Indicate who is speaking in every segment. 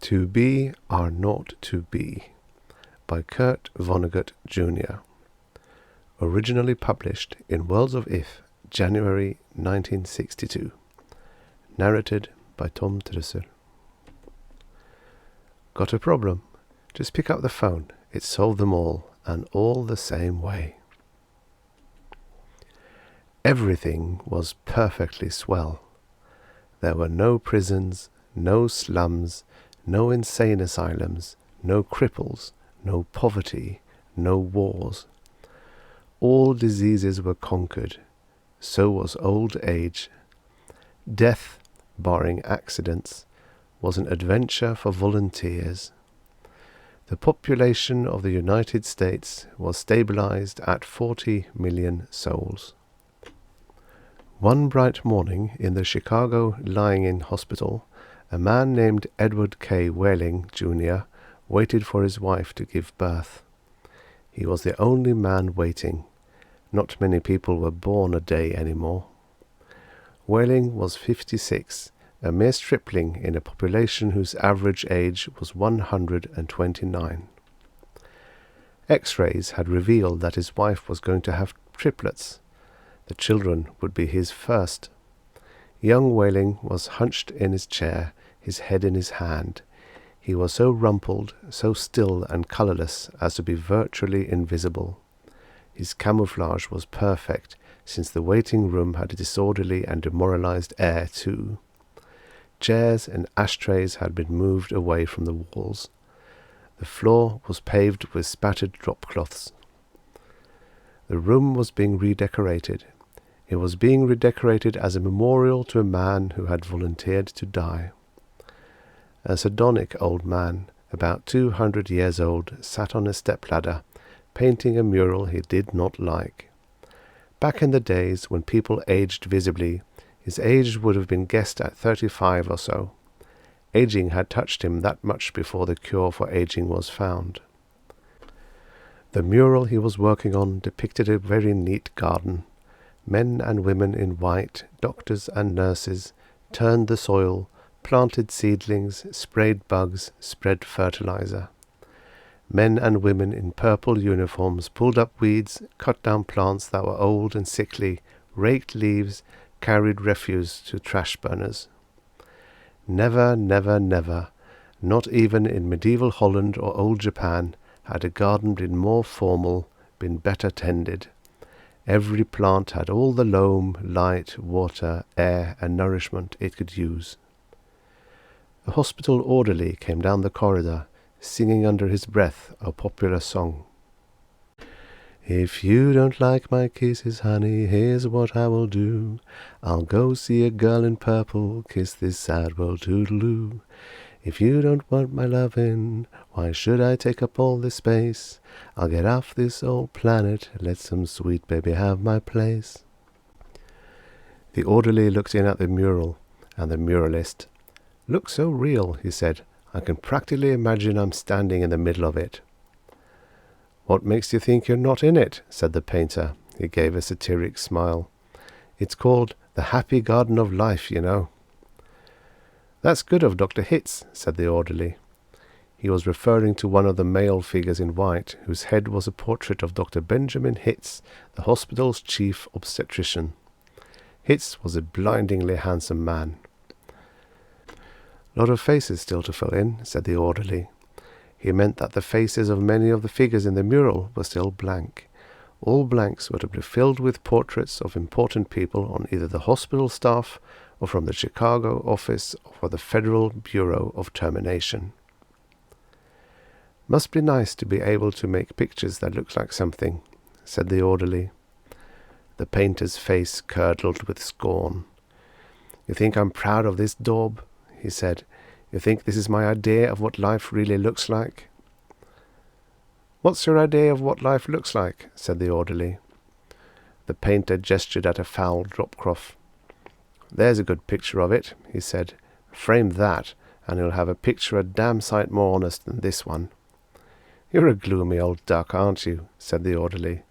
Speaker 1: To Be Are Not To Be by Kurt Vonnegut, Jr. Originally published in Worlds of If, January 1962. Narrated by Tom Trussel. Got a problem? Just pick up the phone. It solved them all, and all the same way. Everything was perfectly swell. There were no prisons, no slums, no insane asylums, no cripples, no poverty, no wars. All diseases were conquered. So was old age. Death, barring accidents, was an adventure for volunteers. The population of the United States was stabilized at 40 million souls. One bright morning in the Chicago lying-in hospital, a man named Edward K. Whaling, Jr. waited for his wife to give birth. He was the only man waiting. Not many people were born a day anymore. Whaling was 56, a mere stripling in a population whose average age was 129. X-rays had revealed that his wife was going to have triplets. The children would be his first. Young Whaling was hunched in his chair, his head in his hand. He was so rumpled, so still and colourless as to be virtually invisible. His camouflage was perfect, since the waiting room had disorderly and demoralized air too. Chairs and ashtrays had been moved away from the walls. The floor was paved with spattered drop-cloths. The room was being redecorated. It was being redecorated as a memorial to a man who had volunteered to die. A sardonic old man, about 200 years old, sat on a stepladder, painting a mural he did not like. Back in the days when people aged visibly, his age would have been guessed at 35 or so. Aging had touched him that much before the cure for aging was found. The mural he was working on depicted a very neat garden. Men and women in white, doctors and nurses, turned the soil, planted seedlings, sprayed bugs, spread fertilizer. Men and women in purple uniforms pulled up weeds, cut down plants that were old and sickly, raked leaves, carried refuse to trash burners. Never, never, never, not even in medieval Holland or old Japan, had a garden been more formal, been better tended. Every plant had all the loam, light, water, air, and nourishment it could use. A hospital orderly came down the corridor, singing under his breath a popular song. If you don't like my kisses, honey, here's what I will do. I'll go see a girl in purple, kiss this sad world toodaloo. If you don't want my lovin', why should I take up all this space? I'll get off this old planet, let some sweet baby have my place. The orderly looked in at the mural, and the muralist. Looks so real, he said. I can practically imagine I'm standing in the middle of it. What makes you think you're not in it? Said the painter. He gave a satiric smile. It's called the Happy Garden of Life, you know. That's good of Dr. Hitz, said the orderly. He was referring to one of the male figures in white, whose head was a portrait of Dr. Benjamin Hitz, the hospital's chief obstetrician. Hitz was a blindingly handsome man. Lot of faces still to fill in, said the orderly. He meant that the faces of many of the figures in the mural were still blank. All blanks were to be filled with portraits of important people on either the hospital staff or from the Chicago office or the Federal Bureau of Termination. Must be nice to be able to make pictures that look like something, said the orderly. The painter's face curdled with scorn. You think I'm proud of this daub? He said. You think this is my idea of what life really looks like? What's your idea of what life looks like? Said the orderly. The painter gestured at a foul drop-cloth. There's a good picture of it, he said. Frame that, and you'll have a picture a damn sight more honest than this one. You're a gloomy old duck, aren't you? Said the orderly.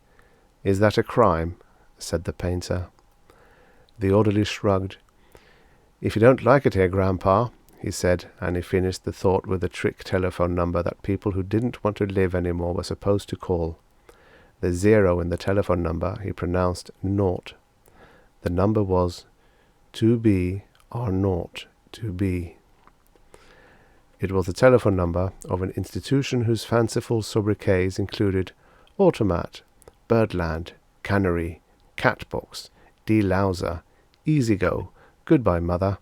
Speaker 1: Is that a crime? Said the painter. The orderly shrugged. If you don't like it here, Grandpa, he said, and he finished the thought with a trick telephone number that people who didn't want to live anymore were supposed to call. The 0 in the telephone number he pronounced naught. The number was 2B or naught 2B. It was the telephone number of an institution whose fanciful sobriquets included Automat, Birdland, Cannery, Catbox, De-Louser, Easy Go, Goodbye Mother,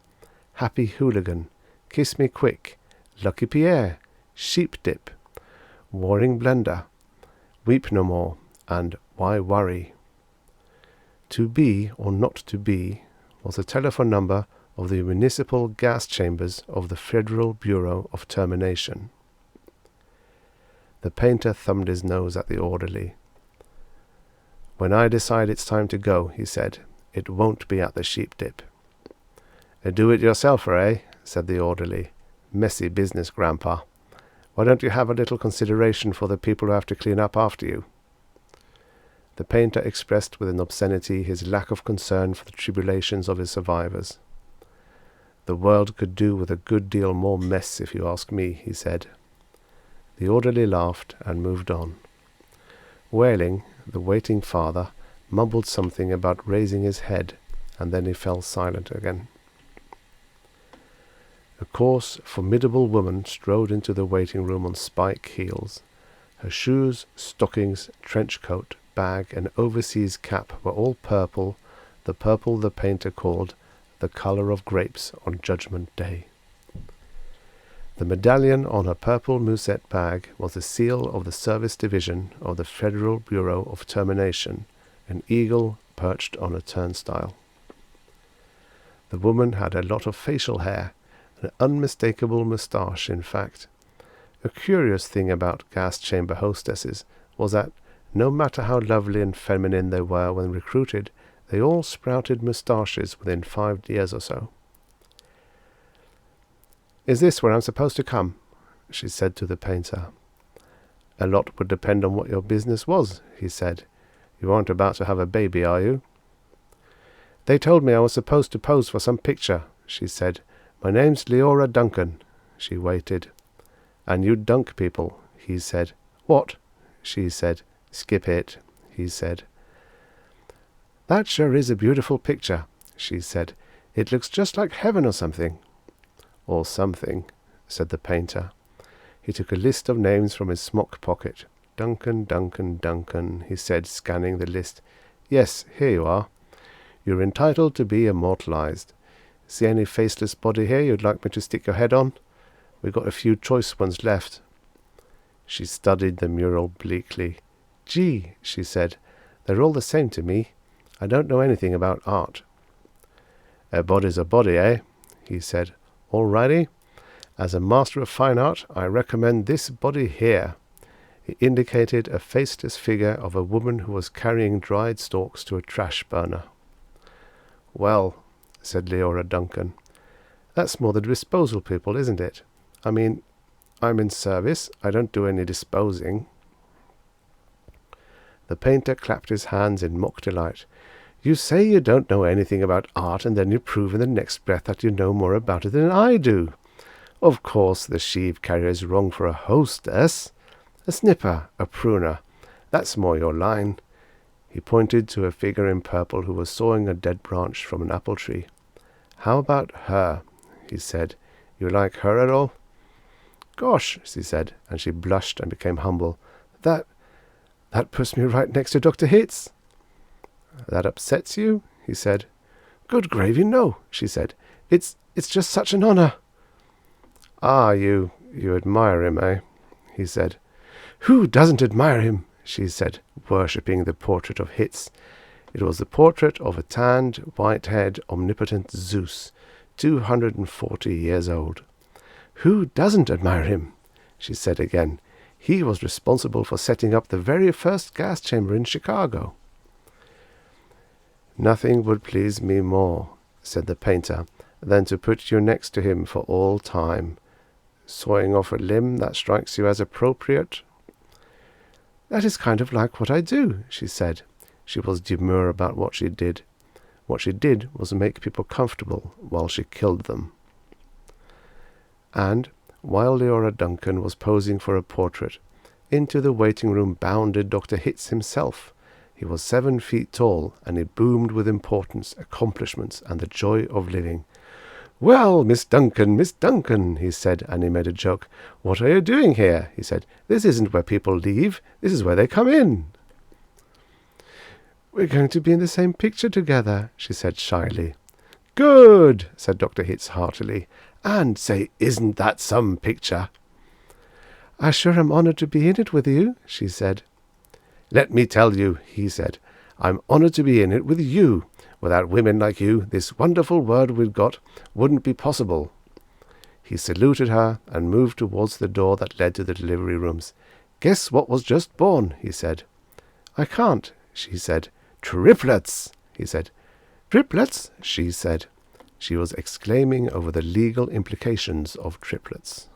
Speaker 1: Happy Hooligan, Kiss Me Quick, Lucky Pierre, Sheep Dip, Warring Blender, Weep No More, and Why Worry. To be or not to be was the telephone number of the municipal gas chambers of the Federal Bureau of Termination. The painter thumbed his nose at the orderly. "When I decide it's time to go," he said, "it won't be at the Sheep Dip." "A do-it-yourselfer, eh?" said the orderly. "Messy business, Grandpa. Why don't you have a little consideration for the people who have to clean up after you?" The painter expressed with an obscenity his lack of concern for the tribulations of his survivors. "The world could do with a good deal more mess, if you ask me," he said. The orderly laughed and moved on. Wailing, the waiting father, mumbled something about raising his head, and then he fell silent again. A coarse, formidable woman strode into the waiting room on spike heels. Her shoes, stockings, trench coat, bag, and overseas cap were all purple, the purple the painter called the colour of grapes on Judgment Day. The medallion on her purple musette bag was the seal of the Service Division of the Federal Bureau of Termination, an eagle perched on a turnstile. The woman had a lot of facial hair, an unmistakable moustache, in fact. A curious thing about gas chamber hostesses was that, no matter how lovely and feminine they were when recruited, they all sprouted moustaches within 5 years or so. "Is this where I'm supposed to come?" she said to the painter. "A lot would depend on what your business was," he said. "You aren't about to have a baby, are you?" "They told me I was supposed to pose for some picture," she said. "My name's Leora Duncan." She waited. "And you dunk people," he said. "What?" she said. "Skip it," he said. "That sure is a beautiful picture," she said. "It looks just like heaven or something." "Or something," said the painter. He took a list of names from his smock pocket. "Duncan, Duncan, Duncan," he said, scanning the list. "Yes, here you are. You're entitled to be immortalized. See any faceless body here you'd like me to stick your head on? We've got a few choice ones left." She studied the mural bleakly. "Gee," she said, "they're all the same to me. I don't know anything about art." "A body's a body, eh?" he said. "All righty. As a master of fine art, I recommend this body here." He indicated a faceless figure of a woman who was carrying dried stalks to a trash burner. "Well," said Leora Duncan, "that's more the disposal people, isn't it? I mean, I'm in service. I don't do any disposing." The painter clapped his hands in mock delight. "You say you don't know anything about art, and then you prove in the next breath that you know more about it than I do. Of course the sheave carrier's wrong for a hostess. A snipper, a pruner. That's more your line." He pointed to a figure in purple who was sawing a dead branch from an apple tree. "How about her?" he said. "You like her at all?" "Gosh," she said, and she blushed and became humble. That puts me right next to Dr. Hitz." "That upsets you?" he said. "Good gravy, no," she said. It's just such an honor." "Ah, you admire him, eh?" he said. "Who doesn't admire him?" she said, worshipping the portrait of Hitz. It was the portrait of a tanned, white-haired, omnipotent Zeus, 240 years old. "Who doesn't admire him?" she said again. "He was responsible for setting up the very first gas chamber in Chicago." "Nothing would please me more," said the painter, "than to put you next to him for all time. Sawing off a limb that strikes you as appropriate?" "That is kind of like what I do," she said. She was demure about what she did. What she did was make people comfortable while she killed them. And, while Leora Duncan was posing for a portrait, into the waiting room bounded Dr. Hitz himself. He was 7 feet tall, and he boomed with importance, accomplishments, and the joy of living. "Well, Miss Duncan," he said, and he made a joke. "What are you doing here?" he said. "This isn't where people leave. This is where they come in." "We're going to be in the same picture together," she said shyly. "Good," said Dr. Hitz heartily. "And say, isn't that some picture?" "I sure am honored to be in it with you," she said. "Let me tell you," he said, "I'm honored to be in it with you. Without women like you, this wonderful world we've got wouldn't be possible." He saluted her and moved towards the door that led to the delivery rooms. "Guess what was just born," he said. "I can't," she said. "Triplets," he said. "Triplets," she said. She was exclaiming over the legal implications of triplets.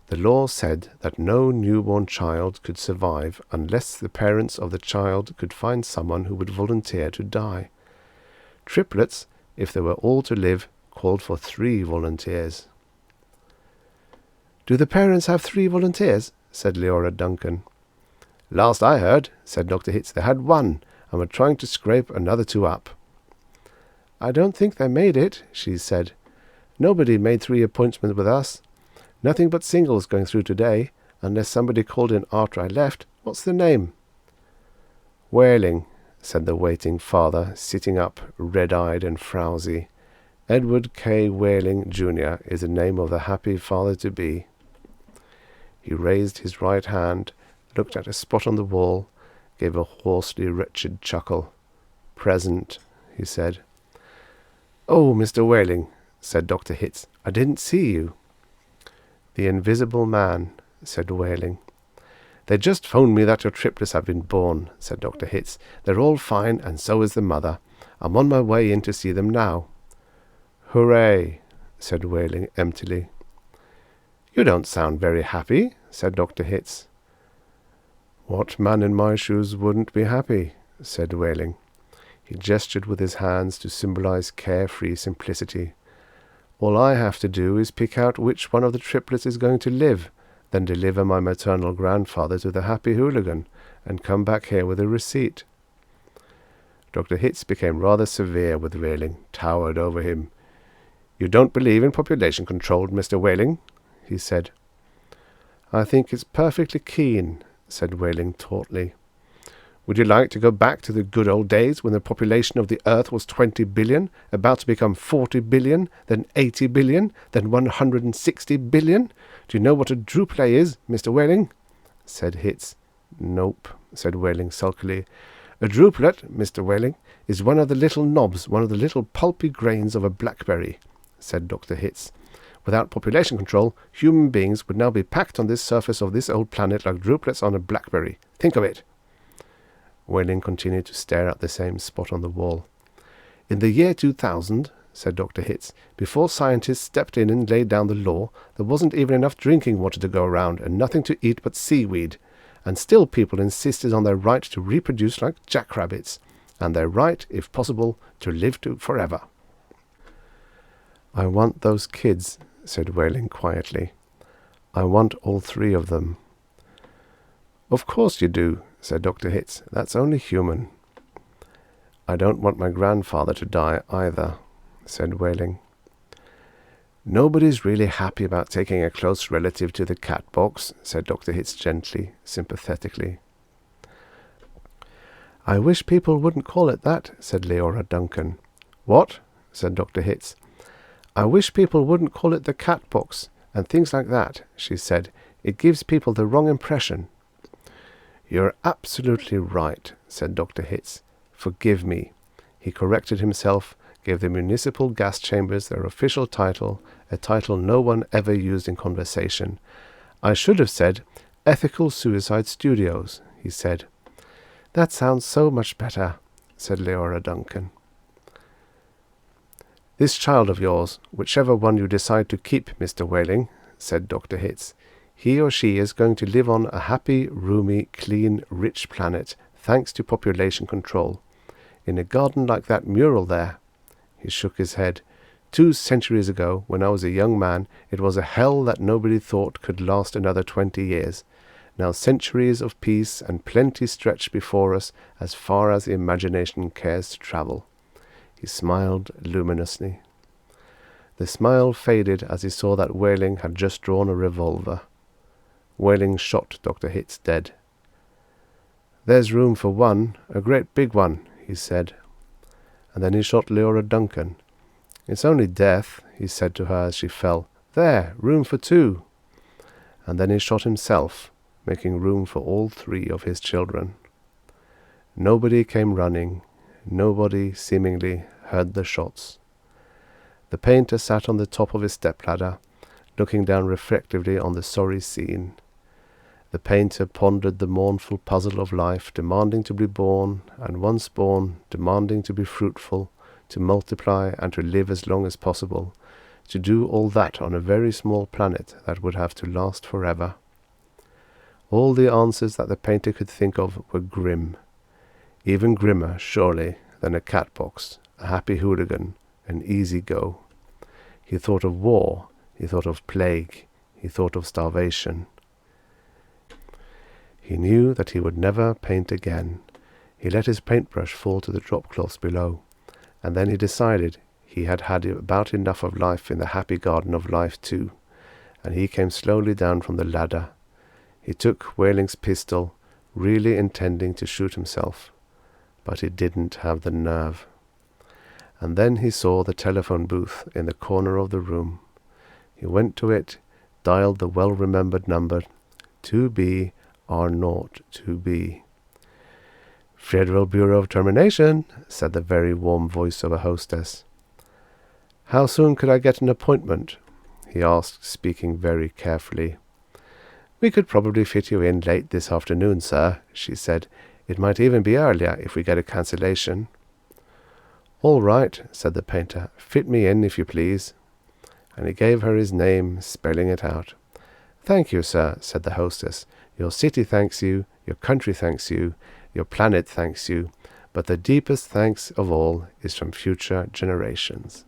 Speaker 1: The law said that no newborn child could survive unless the parents of the child could find someone who would volunteer to die. Triplets, if they were all to live, called for 3 volunteers. "Do the parents have 3 volunteers?" said Leora Duncan. "Last I heard," said Dr. Hitz, "they had 1, and were trying to scrape another 2 up." "I don't think they made it," she said. "Nobody made 3 appointments with us. Nothing but singles going through today, unless somebody called in after I left. What's the name?" "Whaling," said the waiting father, sitting up, red-eyed and frowsy. "Edward K. Whaling, Jr. is the name of the happy father-to-be." He raised his right hand, looked at a spot on the wall, gave a hoarsely wretched chuckle. "Present," he said. "Oh, Mr. Whaling," said Dr. Hitz, "I didn't see you." "The invisible man," said Whaling. "They just phoned me that your triplets have been born," said Dr. Hitz. "They're all fine, and so is the mother. I'm on my way in to see them now." "Hooray," said Whaling emptily. "You don't sound very happy," said Dr. Hitz. "What man in my shoes wouldn't be happy?" said Whaling. He gestured with his hands to symbolize carefree simplicity. "All I have to do is pick out which one of the triplets is going to live, then deliver my maternal grandfather to the happy hooligan, and come back here with a receipt." Dr. Hitz became rather severe with Whaling, towered over him. "You don't believe in population control, Mr. Whaling?" he said. "I think it's perfectly keen," said Whaling tautly. "Would you like to go back to the good old days when the population of the Earth was 20 billion, about to become 40 billion, then 80 billion, then 160 billion? Do you know what a druplet is, Mr. Whaling?" said Hitz. "Nope," said Whaling sulkily. "A druplet, Mr. Whaling, is one of the little knobs, one of the little pulpy grains of a blackberry," said Dr. Hitz. "Without population control, human beings would now be packed on this surface of this old planet like druplets on a blackberry. Think of it." Whaling continued to stare at the same spot on the wall. "In the year 2000, said Dr. Hitz, "before scientists stepped in and laid down the law, there wasn't even enough drinking water to go around and nothing to eat but seaweed. And still people insisted on their right to reproduce like jackrabbits, and their right, if possible, to live to forever." "I want those kids," said Whaling quietly. "I want all 3 of them." "Of course you do," said Dr. Hitz. "That's only human." "I don't want my grandfather to die either," said Whaling. "Nobody's really happy about taking a close relative to the cat box," said Dr. Hitz gently, sympathetically. "I wish people wouldn't call it that," said Leora Duncan. "What?" said Dr. Hitz. "I wish people wouldn't call it the cat box, and things like that," she said. "It gives people the wrong impression." "You're absolutely right," said Dr. Hitz. "Forgive me." He corrected himself, gave the municipal gas chambers their official title, a title no one ever used in conversation. "I should have said Ethical Suicide Studios," he said. "That sounds so much better," said Leora Duncan. "This child of yours, whichever one you decide to keep, Mr. Whaling," said Dr. Hitz, "he or she is going to live on a happy, roomy, clean, rich planet, thanks to population control. In a garden like that mural there," he shook his head, 2 centuries ago, when I was a young man, it was a hell that nobody thought could last another 20 years. Now centuries of peace and plenty stretch before us as far as the imagination cares to travel." He smiled luminously. The smile faded as he saw that Whaling had just drawn a revolver. Whaling shot Dr. Hitz dead. "There's room for one, a great big one," he said. And then he shot Leora Duncan. "It's only death," he said to her as she fell. "There, room for 2. And then he shot himself, making room for all 3 of his children. Nobody came running. Nobody, seemingly, heard the shots. The painter sat on the top of his stepladder, looking down reflectively on the sorry scene. The painter pondered the mournful puzzle of life, demanding to be born, and once born, demanding to be fruitful, to multiply and to live as long as possible, to do all that on a very small planet that would have to last forever. All the answers that the painter could think of were grim, even grimmer, surely, than a cat box, a happy hooligan, an easy go. He thought of war, he thought of plague, he thought of starvation. He knew that he would never paint again. He let his paintbrush fall to the drop cloths below, and then he decided he had had about enough of life in the happy garden of life too, and he came slowly down from the ladder. He took Whaling's pistol, really intending to shoot himself, but he didn't have the nerve. And then he saw the telephone booth in the corner of the room. He went to it, dialed the well-remembered number, 2B R02B. "Federal Bureau of Termination," said the very warm voice of a hostess. "How soon could I get an appointment?" he asked, speaking very carefully. "We could probably fit you in late this afternoon, sir," she said. "It might even be earlier if we get a cancellation." "All right," said the painter. "Fit me in, if you please." And he gave her his name, spelling it out. "Thank you, sir," said the hostess. "Your city thanks you, your country thanks you, your planet thanks you, but the deepest thanks of all is from future generations."